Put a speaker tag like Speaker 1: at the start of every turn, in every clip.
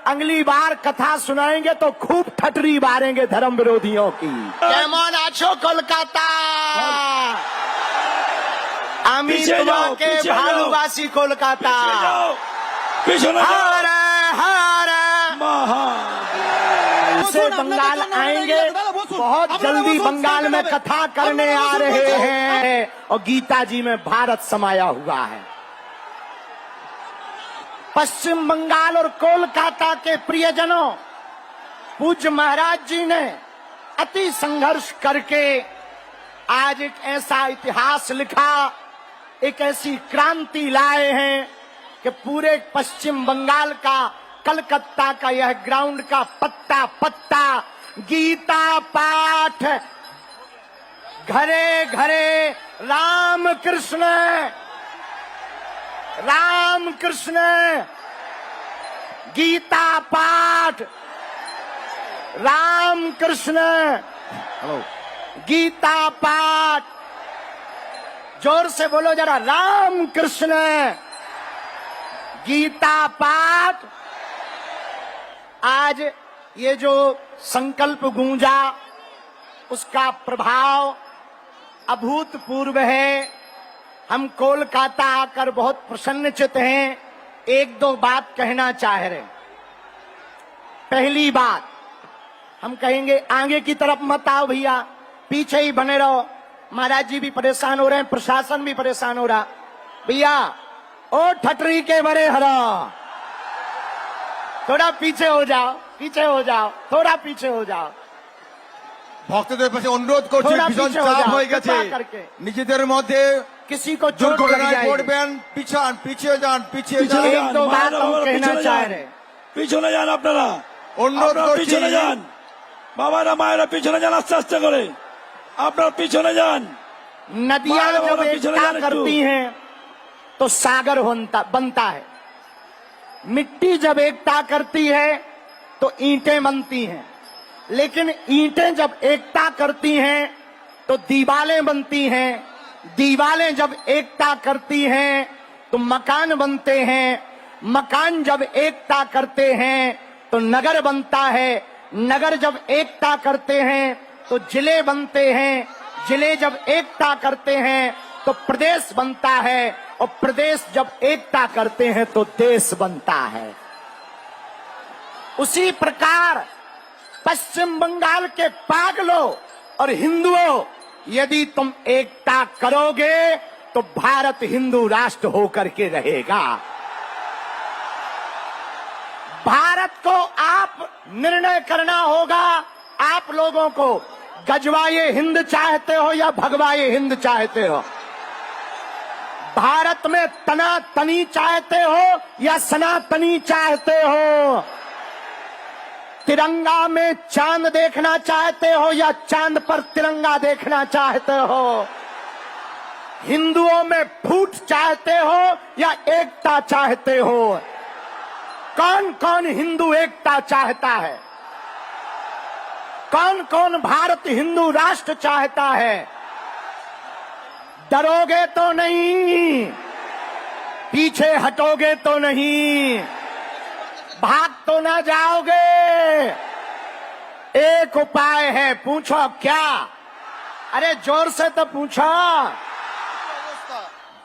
Speaker 1: अगली बार कथा सुनाएंगे तो खूब ठटरी मारेंगे धर्म विरोधियों की। केमन आछो कोलकाता, अमित के भालुबासी कोलकाता, हारे हारे से बंगाल आएंगे, बहुत जल्दी बंगाल में कथा करने आ रहे हैं और गीता जी में भारत समाया हुआ है। पश्चिम बंगाल और कोलकाता के प्रियजनों, पूज्य महाराज जी ने अति संघर्ष करके आज एक ऐसा इतिहास लिखा, एक ऐसी क्रांति लाए हैं कि पूरे पश्चिम बंगाल का, कलकत्ता का यह ग्राउंड का पत्ता पत्ता गीता पाठ, घरे घरे राम कृष्ण राम कृष्ण, गीता पाठ, राम कृष्ण, गीता पाठ, जोर से बोलो जरा, राम कृष्ण, गीता पाठ। आज ये जो संकल्प गूंजा, उसका प्रभाव अभूतपूर्व है। हम कोलकाता आकर बहुत प्रसन्नचित हैं। एक दो बात कहना चाह रहे। पहली बात, हम कहेंगे आगे की तरफ मत आओ भैया, पीछे ही बने रहो। महाराज जी भी परेशान हो रहे हैं, प्रशासन भी परेशान हो रहा। भैया ओ ठटरी के बड़े हरा, थोड़ा पीछे हो जाओ, पीछे हो जाओ, थोड़ा पीछे हो जाओ।
Speaker 2: ভক্তদের কাছে অনুরোধ করছি, ভীষণ চাপ হয়ে গেছে নিজেদের মধ্যে,
Speaker 1: किसी को चोट लग जाएगी,
Speaker 2: পড়বেন, পিছান, পিছিয়ে যান, পিছিয়ে যান।
Speaker 1: एक दो बात हम कहना चाह रहे।
Speaker 3: পিছনে যান আপনারা,
Speaker 2: অনুরোধ করছি
Speaker 3: পিছনে যান, বাবারা মায়েরা পিছনে যান, আস্তে আস্তে করে আপনারা পিছনে যান।
Speaker 1: नदियां जब एकता करती हैं तो सागर बनता है, मिट्टी जब एकता करती है तो ईंटें बनती हैं, लेकिन ईंटें जब एकता करती हैं तो दीवारें बनती हैं, दीवारें जब एकता करती हैं तो मकान बनते हैं, मकान जब एकता करते हैं तो नगर बनता है, नगर जब एकता करते हैं तो जिले बनते हैं, जिले जब एकता करते हैं तो प्रदेश बनता है, और प्रदेश जब एकता करते हैं तो देश बनता है। उसी प्रकार पश्चिम बंगाल के पागलों और हिंदुओं, यदि तुम एकता करोगे तो भारत हिंदू राष्ट्र होकर के रहेगा। भारत को आप निर्णय करना होगा, आप लोगों को गजवाए हिंद चाहते हो या भगवाए हिंद चाहते हो, भारत में तनातनी चाहते हो या सनातनी चाहते हो, तिरंगा में चांद देखना चाहते हो या चांद पर तिरंगा देखना चाहते हो, हिंदुओं में फूट चाहते हो या एकता चाहते हो। कौन कौन हिंदू एकता चाहता है? कौन कौन भारत हिंदू राष्ट्र चाहता है? डरोगे तो नहीं, पीछे हटोगे तो नहीं, भाग तो ना जाओगे। एक उपाय है, पूछो क्या? अरे जोर से तो पूछो।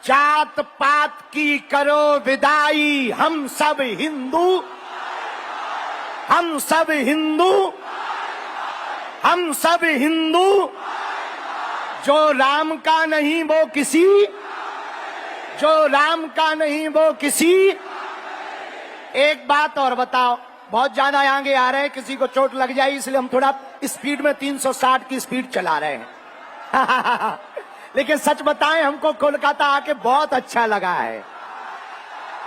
Speaker 1: जात पात की करो विदाई, हम सब हिंदू, हम सब हिंदू, हम सब हिंदू। जो राम का नहीं वो किसी, जो राम का नहीं वो किसी। एक बात और बताओ, बहुत ज्यादा आगे आ रहे हैं, किसी को चोट लग जाए इसलिए हम थोड़ा स्पीड में 360 की स्पीड चला रहे हैं। लेकिन सच बताएं, हमको कोलकाता आके बहुत अच्छा लगा है।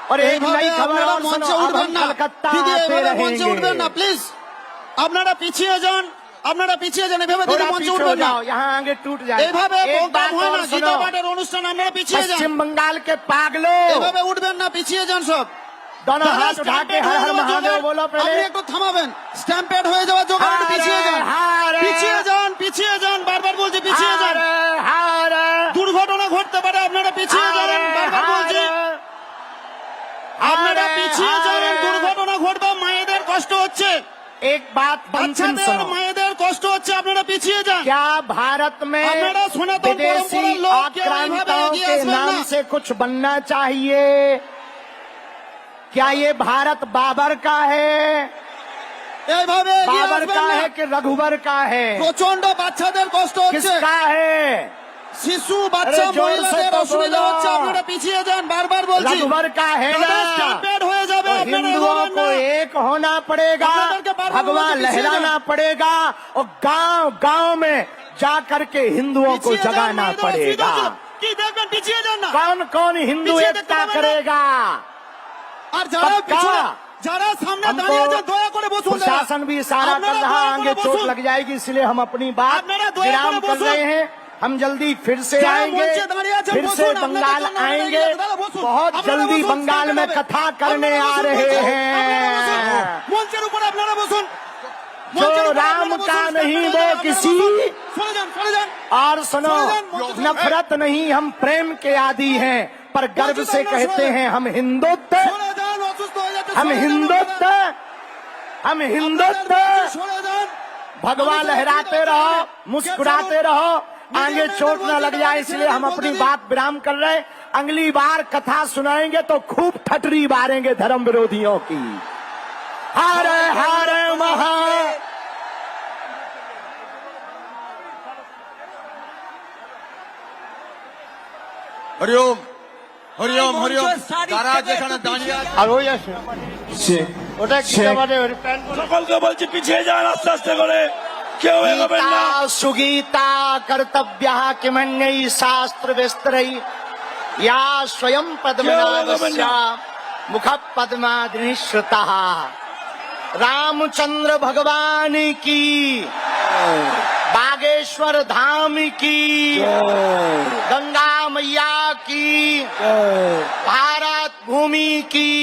Speaker 1: और एक नई खबर और सुनो, अब हम कलकत्ता आते रहेंगे।
Speaker 4: प्लीज আপনারা পিছিয়ে যান, আপনারা পিছিয়ে যান, এভাবে দিকে মঞ্চে উঠবেন না,
Speaker 1: यहाँ आगे टूट जाए।
Speaker 4: এভাবে প্রোগ্রাম হয় না, গীতা পাঠের অনুষ্ঠান, আপনারা পিছিয়ে যান।
Speaker 1: पश्चिम बंगाल के पागलों,
Speaker 4: এভাবে উঠবেন না, পিছিয়ে যান সব।
Speaker 1: दोनों हाथ उठा के हर हर महादेव बोलो। पहले
Speaker 4: আপনি একটু থামাবেন, স্ট্যাম্পেড হয়ে যাওয়ার জন্য একটু পিছিয়ে যান, পিছিয়ে যান, পিছিয়ে যান, বারবার বলছি পিছিয়ে যান। দুর্ঘটনা ঘটতে পারে, আপনারা পিছিয়ে যান, বারবার বলছি আপনারা পিছিয়ে যান, দুর্ঘটনা ঘটবে, মায়েদের কষ্ট হচ্ছে,
Speaker 1: एक बात अंतिम
Speaker 4: বাচ্চাদের
Speaker 1: सुनो।
Speaker 4: মায়েদের কষ্ট হচ্ছে, আপনারা পিছিয়ে যান।
Speaker 1: क्या भारत में
Speaker 4: আপনারা সনাতন
Speaker 1: विदेशी
Speaker 4: परंपरा लोग क्या
Speaker 1: आक्रांताओं
Speaker 4: এইভাবে
Speaker 1: के
Speaker 4: এগিয়ে আসবেন
Speaker 1: नाम
Speaker 4: না?
Speaker 1: से कुछ बनना चाहिए? क्या ये भारत बाबर का है?
Speaker 4: এইভাবে এগিয়ে
Speaker 1: बाबर
Speaker 4: আসবেন
Speaker 1: का
Speaker 4: না।
Speaker 1: है कि रघुवर का है?
Speaker 4: প্রচন্ড বাচ্চাদের কষ্ট হচ্ছে,
Speaker 1: किसका है?
Speaker 4: শিশু বাচ্চা
Speaker 1: আরে জোর সে
Speaker 4: মহিলাদের
Speaker 1: তো
Speaker 4: অসুবিধা
Speaker 1: বলো।
Speaker 4: হচ্ছে, আপনারা পিছিয়ে যান, বারবার বলছি।
Speaker 1: रघुवर का है ना?
Speaker 4: দাদা, স্ট্যাম্পেড হয়ে যাবে,
Speaker 1: तो
Speaker 4: আপনারা
Speaker 1: हिंदुओं
Speaker 4: এগোবেন
Speaker 1: को
Speaker 4: না।
Speaker 1: एक होना पड़ेगा,
Speaker 4: আপনাদেরকে বারবার
Speaker 1: भगवान
Speaker 4: বলছি, পিছিয়ে
Speaker 1: लहराना
Speaker 4: যান।
Speaker 1: पड़ेगा और गांव गांव में जा करके हिंदुओं को
Speaker 4: পিছিয়ে যান,
Speaker 1: जगाना
Speaker 4: মেয়েদের অসুবিধা
Speaker 1: पड़ेगा।
Speaker 4: হচ্ছে। কি দেখবেন, পিছিয়ে যান না।
Speaker 1: कौन कौन हिंदू
Speaker 4: पीछे
Speaker 1: एकता
Speaker 4: देखते हैं ना।
Speaker 1: करेगा?
Speaker 4: আর যারা
Speaker 1: पक्का।
Speaker 4: পিছনে, যারা সামনে
Speaker 1: हमको
Speaker 4: দাঁড়িয়ে আছেন, দয়া করে বসুন।
Speaker 1: प्रशासन भी इशारा कर
Speaker 4: আপনারা
Speaker 1: रहा,
Speaker 4: দয়া করে
Speaker 1: आगे चोट
Speaker 4: বসুন।
Speaker 1: लग जाएगी, इसलिए हम अपनी बात
Speaker 4: আপনারা দয়া
Speaker 1: विराम
Speaker 4: করে
Speaker 1: कर
Speaker 4: বসুন।
Speaker 1: रहे हैं। हम जल्दी फिर से
Speaker 4: যারা
Speaker 1: आएंगे,
Speaker 4: মঞ্চে দাঁড়িয়ে আছেন,
Speaker 1: फिर
Speaker 4: বসুন।
Speaker 1: से
Speaker 4: আপনাদের
Speaker 1: बंगाल
Speaker 4: জন্য
Speaker 1: आएंगे,
Speaker 4: দাদা, বসুন।
Speaker 1: बहुत
Speaker 4: আপনারা
Speaker 1: जल्दी
Speaker 4: বসুন,
Speaker 1: बंगाल में
Speaker 4: স্ট্যাম্পেড
Speaker 1: कथा
Speaker 4: হবে।
Speaker 1: करने
Speaker 4: আপনারা
Speaker 1: आ
Speaker 4: বসুন,
Speaker 1: रहे
Speaker 4: বসুন। আপনারা বসুন।
Speaker 1: हैं।
Speaker 4: মঞ্চের উপরে আপনারা বসুন।
Speaker 1: जो
Speaker 4: মঞ্চের উপরে
Speaker 1: राम
Speaker 4: আপনারা বসুন,
Speaker 1: का
Speaker 4: স্ট্যাম্পেড
Speaker 1: नहीं
Speaker 4: হয়ে
Speaker 1: वो
Speaker 4: যাবে, আপনারা
Speaker 1: किसी
Speaker 4: বসুন। সরে যান, সরে যান।
Speaker 1: और सुनो,
Speaker 4: सुनो,
Speaker 1: नफरत नहीं, हम प्रेम के आदी हैं, पर गर्व से कहते हैं हम हिंदुत्व,
Speaker 4: সরে যান, অসুস্থ হয়ে যাচ্ছে,
Speaker 1: हम
Speaker 4: সরে যান
Speaker 1: हिंदुत्व, हम हिंदुत्व।
Speaker 4: আপনারা। सरे जान।
Speaker 1: भगवान लहराते रहो, मुस्कुराते रहो, आगे चोट न लग जाए, इसलिए हम अपनी बात विराम कर रहे हैं। अगली बार कथा सुनाएंगे तो खूब ठटरी मारेंगे धर्म विरोधियों की। हर हर महा।
Speaker 2: হরিওম হরিওম হরিওম। তারা যেখানে দাঁড়িয়ে আছে,
Speaker 1: আর ওই আছে ওটা কি মানে
Speaker 3: সকলকে বলছি পিছিয়ে যান আস্তে আস্তে করে, কেউ এগোবেন না।
Speaker 1: गीता सुगीता कर्तव्य किमन्यै शास्त्र विस्तरै या स्वयं पद्मनाभस्य मुख पद्माद्रिश्रुतः। रामचंद्र भगवान की, बागेश्वर धाम की, गंगा मैया की, भारत भूमि की,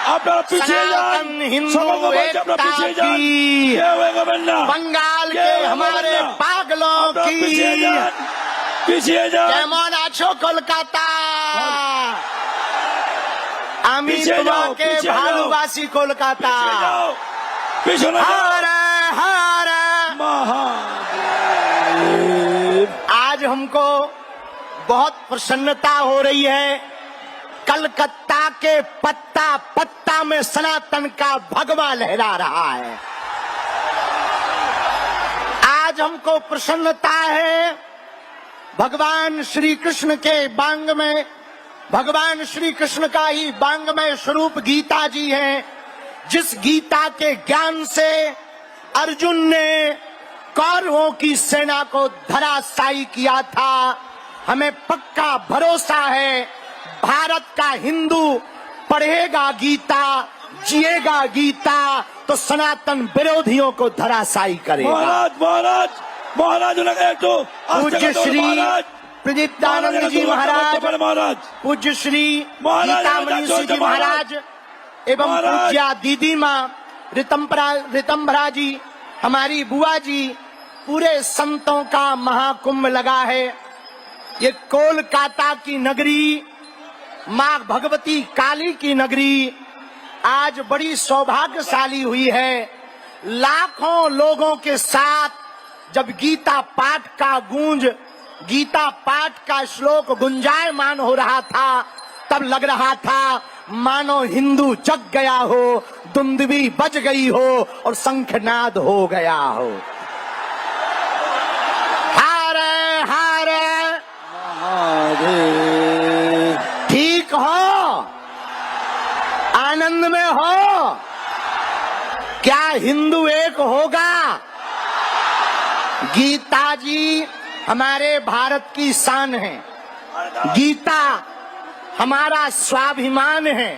Speaker 3: আপনারা পিছিয়ে যান,
Speaker 1: सनातन हिंदू
Speaker 3: সকলকে বলছি আপনারা
Speaker 1: एकता
Speaker 3: পিছিয়ে যান,
Speaker 1: की,
Speaker 3: কেউ এগোবেন না।
Speaker 1: बंगाल के
Speaker 3: কেউ এগোবেন
Speaker 1: हमारे
Speaker 3: না।
Speaker 1: पागलों
Speaker 3: আপনারা
Speaker 1: की।
Speaker 3: পিছিয়ে যান, পিছিয়ে যান।
Speaker 1: কেমন আছো কলকাতা? আমি
Speaker 3: পিছিয়ে যাও,
Speaker 1: তোমাকে
Speaker 3: পিছিয়ে যাও।
Speaker 1: ভালোবাসি কলকাতা।
Speaker 3: পিছিয়ে যাও, পিছনে যাও।
Speaker 1: হারে হারে।
Speaker 3: महादेव।
Speaker 1: आज हमको बहुत प्रसन्नता हो रही है। कलकत्ता के पत्ता पत्ता में सनातन का भगवा लहरा रहा है। आज हमको प्रसन्नता है, भगवान श्री कृष्ण के बांग में, भगवान श्री कृष्ण का ही बांग में स्वरूप गीता जी है। जिस गीता के ज्ञान से अर्जुन ने कौरवों की सेना को धराशायी किया था, हमें पक्का भरोसा है भारत का हिंदू पढ़ेगा गीता, जिएगा गीता, तो सनातन विरोधियों को धराशायी करेगा।
Speaker 3: महाराज महाराज महाराज उन्हें একটু আস্তে
Speaker 1: पूज्य
Speaker 3: কথা
Speaker 1: श्री
Speaker 3: বলুন, महाराज।
Speaker 1: प्रदीप्तानंद जी महाराज,
Speaker 3: महाराज
Speaker 1: पूज्य श्री
Speaker 3: महाराज,
Speaker 1: गीतामणि
Speaker 3: महाराज,
Speaker 1: जी महाराज एवं
Speaker 3: महाराज।
Speaker 1: पूज्या दीदी माँ रितंभरा जी, हमारी बुआ जी, पूरे संतों का महाकुंभ लगा है। ये कोलकाता की नगरी, माँ भगवती काली की नगरी आज बड़ी सौभाग्यशाली हुई है। लाखों लोगों के साथ जब गीता पाठ का गूंज, गीता पाठ का श्लोक गुंजायमान हो रहा था, तब लग रहा था मानो हिंदू जग गया हो, दुंदुभी बज गई हो और शंखनाद हो गया हो। हारे हारे ठीक हो, आनंद में हो। क्या हिंदू एक होगा? गीता जी हमारे भारत की शान है, गीता हमारा स्वाभिमान है,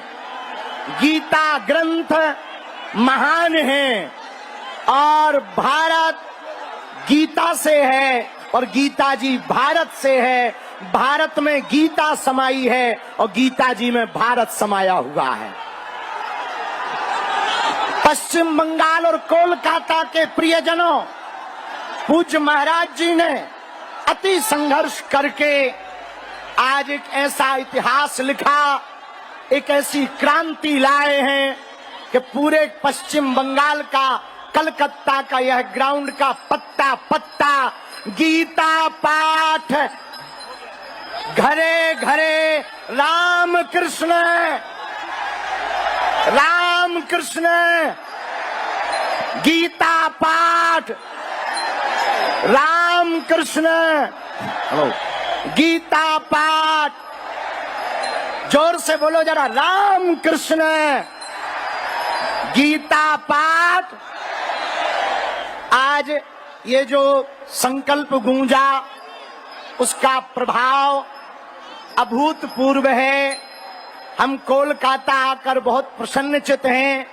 Speaker 1: गीता ग्रंथ महान है और भारत गीता से है और गीता जी भारत से है। भारत में गीता समाई है और गीता जी में भारत समाया हुआ है। पश्चिम बंगाल और कोलकाता के प्रियजनों, पूज्य महाराज जी ने अति संघर्ष करके आज एक ऐसा इतिहास लिखा, एक ऐसी क्रांति लाए हैं कि पूरे पश्चिम बंगाल का, कलकत्ता का यह ग्राउंड का पत्ता पत्ता गीता पाठ, घरे घरे राम कृष्ण राम कृष्ण, गीता पाठ, राम कृष्ण, गीता पाठ, जोर से बोलो जरा, राम कृष्ण, गीता पाठ। आज ये जो संकल्प गूंजा उसका प्रभाव अभूतपूर्व है। हम कोलकाता आकर बहुत प्रसन्नचित हैं।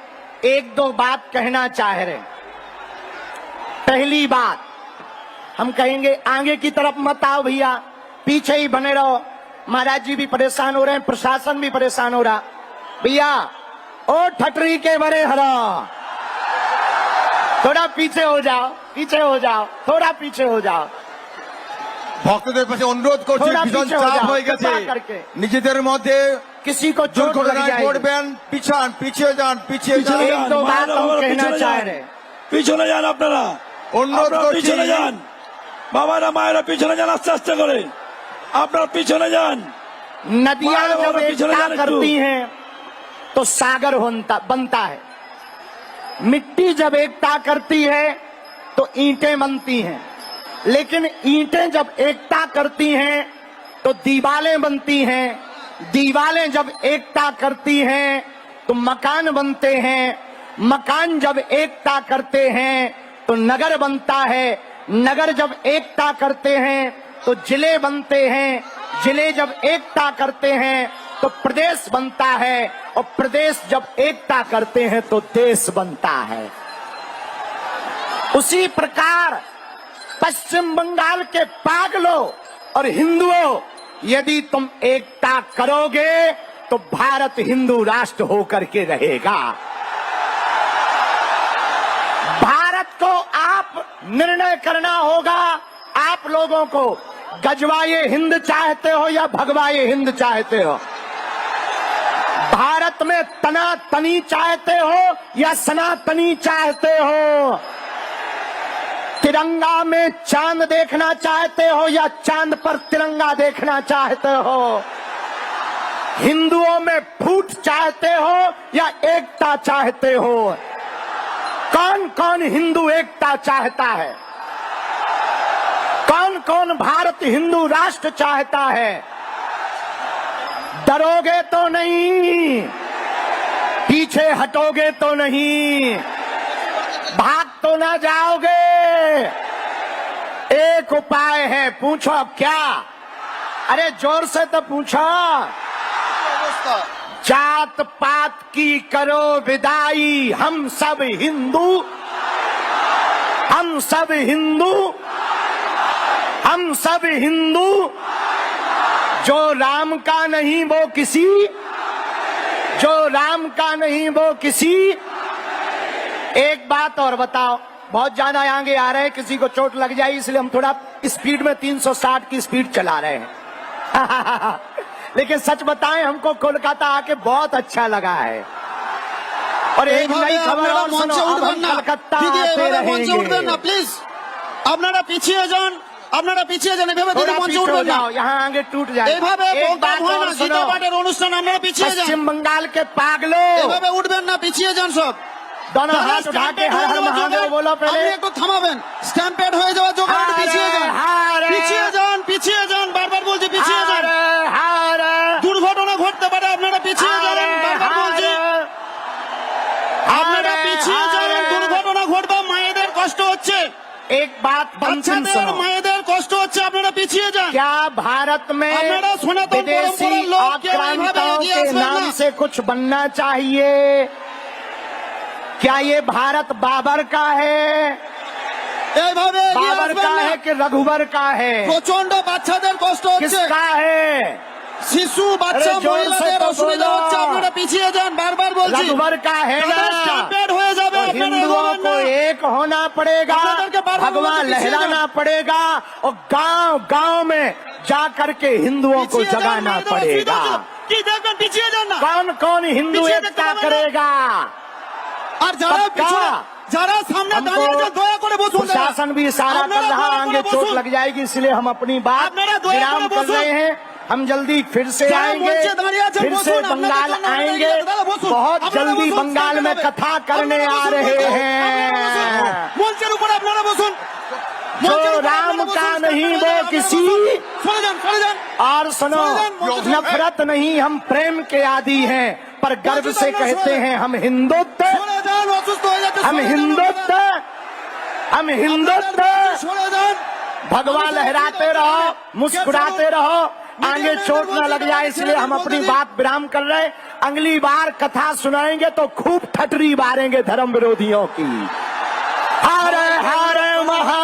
Speaker 1: एक दो बात कहना चाह रहे। पहली बात, हम कहेंगे आगे की तरफ मत आओ भैया, पीछे ही बने रहो। महाराज जी भी परेशान हो रहे हैं, प्रशासन भी परेशान हो रहा। भैया ओ ठटरी के बड़े हरा, थोड़ा पीछे हो जाओ, पीछे हो जाओ, थोड़ा पीछे हो जाओ।
Speaker 2: ভক্তদের পাশে অনুরোধ করছি,
Speaker 1: थोड़ा
Speaker 2: ভীষণ
Speaker 1: पीछे हो
Speaker 2: চাপ
Speaker 1: जाओ,
Speaker 2: হয়ে গেছে
Speaker 1: कृपा करके।
Speaker 2: নিজেদের মধ্যে
Speaker 1: किसी को चोट लग
Speaker 2: দুর্ঘটনায়
Speaker 1: जाएगी।
Speaker 2: পড়বেন, পিছান, পিছিয়ে যান, পিছিয়ে যান।
Speaker 3: পিছনে
Speaker 1: एक
Speaker 3: যান,
Speaker 1: दो बात
Speaker 3: মায়েরা
Speaker 1: हम
Speaker 3: বাবারা
Speaker 1: कहना
Speaker 3: পিছনে
Speaker 1: चाह
Speaker 3: যান।
Speaker 1: रहे।
Speaker 3: পিছনে যান আপনারা,
Speaker 2: অনুরোধ
Speaker 3: আপনারা
Speaker 2: করছি,
Speaker 3: পিছনে যান। বাবারা মায়েরা পিছনে যান আস্তে আস্তে করে, আপনারা পিছনে যান।
Speaker 1: नदियां
Speaker 3: मारो,
Speaker 1: जब
Speaker 3: मारो, पीछे ले
Speaker 1: एकता
Speaker 3: जाने
Speaker 1: करती
Speaker 3: क्यों?
Speaker 1: हैं तो सागर बनता है। मिट्टी जब एकता करती है तो ईंटें बनती हैं, लेकिन ईंटें जब एकता करती हैं तो दीवारें बनती हैं, दीवारें जब एकता करती हैं तो मकान बनते हैं, मकान जब एकता करते हैं तो नगर बनता है, नगर जब एकता करते हैं तो जिले बनते हैं, जिले जब एकता करते हैं तो प्रदेश बनता है, और प्रदेश जब एकता करते हैं तो देश बनता है। उसी प्रकार पश्चिम बंगाल के पागलों और हिंदुओं, यदि तुम एकता करोगे तो भारत हिंदू राष्ट्र होकर के रहेगा। भारत को आप निर्णय करना होगा, आप लोगों को गजवाए हिंद चाहते हो या भगवाए हिंद चाहते हो, भारत में तनातनी चाहते हो या सनातनी चाहते हो, तिरंगा में चांद देखना चाहते हो या चांद पर तिरंगा देखना चाहते हो, हिंदुओं में फूट चाहते हो या एकता चाहते हो। कौन कौन हिंदू एकता चाहता है? कौन कौन भारत हिंदू राष्ट्र चाहता है? डरोगे तो नहीं, पीछे हटोगे तो नहीं, भाग तो ना जाओगे। एक उपाय है, पूछो क्या? अरे जोर से तो पूछो। जात पात की करो विदाई, हम सब हिंदू, हम सब हिंदू, हम सब हिंदू। जो राम का नहीं वो किसी, जो राम का नहीं वो किसी। एक बात और बताओ, बहुत ज्यादा आगे आ रहे हैं, किसी को चोट लग जाए इसलिए हम थोड़ा स्पीड में 360 की स्पीड चला रहे हैं। लेकिन सच बताएं, हमको कोलकाता आके बहुत अच्छा लगा है। और एक नई खबर और सुनो, अब हम कलकत्ता आते रहेंगे।
Speaker 4: প্লিজ আপনারা পিছিয়ে যান, আপনারা পিছিয়ে যান, এভাবে
Speaker 1: थोड़ा
Speaker 4: মঞ্চে
Speaker 1: पीछे हो
Speaker 4: উঠবেন না,
Speaker 1: जाओ, यहाँ आगे टूट जाए।
Speaker 4: এইভাবে
Speaker 1: एक
Speaker 4: প্রোগ্রাম
Speaker 1: बात
Speaker 4: হয়
Speaker 1: और
Speaker 4: না,
Speaker 1: सुनो,
Speaker 4: গীতা পাঠের অনুষ্ঠান, আপনারা পিছিয়ে যান,
Speaker 1: पश्चिम बंगाल के पागलों,
Speaker 4: এভাবে উঠবেন না, পিছিয়ে যান সব।
Speaker 1: दोनों हाथ उठा के हर हर महादेव बोलो
Speaker 4: আপনি
Speaker 1: पहले।
Speaker 4: একটু থামাবেন, স্ট্যাম্পেড হয়ে যাওয়ার জোগাড়, একটু পিছিয়ে যান,
Speaker 1: হারে,
Speaker 4: পিছিয়ে যান, পিছিয়ে যান, বারবার বলছি পিছিয়ে যান,
Speaker 1: हारे, हारे,
Speaker 4: দুর্ঘটনা ঘটতে পারে, আপনারা পিছিয়ে যাবেন, বারবার বলছি আপনারা পিছিয়ে যাবেন, দুর্ঘটনা ঘটবে, মায়েদের কষ্ট হচ্ছে,
Speaker 1: एक बात अंतिम
Speaker 4: বাচ্চাদের
Speaker 1: सुनो,
Speaker 4: মায়েদের কষ্ট হচ্ছে, আপনারা পিছিয়ে যান।
Speaker 1: क्या भारत में
Speaker 4: আপনারা সনাতন
Speaker 1: विदेशी
Speaker 4: পরম্পরার লোক কেউ এইভাবে
Speaker 1: आक्रांताओं
Speaker 4: এগিয়ে
Speaker 1: के
Speaker 4: আসবেন
Speaker 1: नाम
Speaker 4: না।
Speaker 1: से कुछ बनना चाहिए? क्या ये भारत बाबर का है,
Speaker 4: এইভাবে এগিয়ে
Speaker 1: बाबर
Speaker 4: আসবেন
Speaker 1: का
Speaker 4: না।
Speaker 1: है कि रघुबर का है,
Speaker 4: প্রচন্ড বাচ্চাদের কষ্ট হচ্ছে,
Speaker 1: किसका है?
Speaker 4: শিশু বাচ্চা
Speaker 1: আরে জোর সে
Speaker 4: মহিলাদের
Speaker 1: তো
Speaker 4: অসুবিধা
Speaker 1: বলো।
Speaker 4: হচ্ছে, আপনারা পিছিয়ে যান, বারবার বলছি
Speaker 1: रघुबर का है ना?
Speaker 4: স্ট্যাম্পেড হয়ে যাবে,
Speaker 1: और
Speaker 4: আপনারা
Speaker 1: हिंदुओं
Speaker 4: এগোবেন
Speaker 1: को
Speaker 4: না।
Speaker 1: एक होना पड़ेगा,
Speaker 4: আপনাদেরকে বারবার
Speaker 1: भगवान
Speaker 4: বলছি, পিছিয়ে
Speaker 1: लहराना
Speaker 4: যান।
Speaker 1: पड़ेगा, और गांव गांव में जा करके हिंदुओं को
Speaker 4: পিছিয়ে যান,
Speaker 1: जगाना
Speaker 4: মায়েদের অসুবিধা
Speaker 1: पड़ेगा।
Speaker 4: হচ্ছে। কি দেখবেন, পিছিয়ে যান না,
Speaker 1: कौन कौन हिंदू
Speaker 4: पीछे
Speaker 1: एकता
Speaker 4: देखते
Speaker 1: करेगा?
Speaker 4: আর যারা
Speaker 1: पक्का।
Speaker 4: পিছনে যারা সামনে দাঁড়িয়ে
Speaker 1: हमको
Speaker 4: আছেন দয়া করে বসুন দাদা।
Speaker 1: प्रशासन भी इशारा कर
Speaker 4: আপনারা
Speaker 1: रहा
Speaker 4: দয়া
Speaker 1: आगे
Speaker 4: করে
Speaker 1: चोट
Speaker 4: বসুন।
Speaker 1: लग जाएगी, इसलिए हम अपनी बात
Speaker 4: আপনারা দয়া
Speaker 1: विराम
Speaker 4: করে
Speaker 1: कर
Speaker 4: বসুন।
Speaker 1: रहे हैं। हम जल्दी फिर से
Speaker 4: যারা
Speaker 1: आएंगे,
Speaker 4: মঞ্চে দাঁড়িয়ে আছেন
Speaker 1: फिर से
Speaker 4: বসুন, আপনাদের
Speaker 1: बंगाल
Speaker 4: জন্য আমরা
Speaker 1: आएंगे,
Speaker 4: দাঁড়িয়ে দাদা বসুন।
Speaker 1: बहुत
Speaker 4: আপনারা
Speaker 1: जल्दी
Speaker 4: বসুন,
Speaker 1: बंगाल में
Speaker 4: স্ট্যান্ড
Speaker 1: कथा करने
Speaker 4: আপনারা
Speaker 1: आ
Speaker 4: বসুন,
Speaker 1: रहे
Speaker 4: আপনারা
Speaker 1: हैं।
Speaker 4: বসুন। মঞ্চের উপরে আপনারা বসুন।
Speaker 1: जो
Speaker 4: মঞ্চের উপরে
Speaker 1: राम
Speaker 4: আপনারা বসুন,
Speaker 1: का
Speaker 4: স্ট্যান্ড
Speaker 1: नहीं
Speaker 4: আপনারা
Speaker 1: वो
Speaker 4: আপনারা
Speaker 1: किसी
Speaker 4: বসুন। সরে যান, সরে যান।
Speaker 1: और सुनो, नफरत नहीं, हम प्रेम के आदी हैं, पर गर्व से कहते हैं हम हिंदुत्व,
Speaker 4: সরে যান, অসুস্থ হয়ে যাচ্ছে,
Speaker 1: हम
Speaker 4: সরে যান
Speaker 1: हिंदुत्व, हम हिंदुत्व।
Speaker 4: সরে যান।
Speaker 1: भगवा लहराते रहो, मुस्कुराते रहो, आगे चोट न लग जाए, इसलिए हम अपनी बात विराम कर रहे हैं। अगली बार कथा सुनाएंगे तो खूब ठटरी मारेंगे धर्म विरोधियों की। हर हर महा।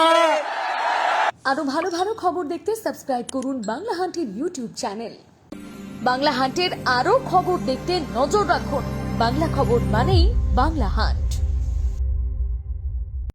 Speaker 5: আরো ভালো ভালো খবর দেখতে সাবস্ক্রাইব করুন বাংলা হান্টের ইউটিউব চ্যানেল। বাংলা হান্টের আরো খবর দেখতে নজর রাখুন। বাংলা খবর মানেই বাংলা হান্ট।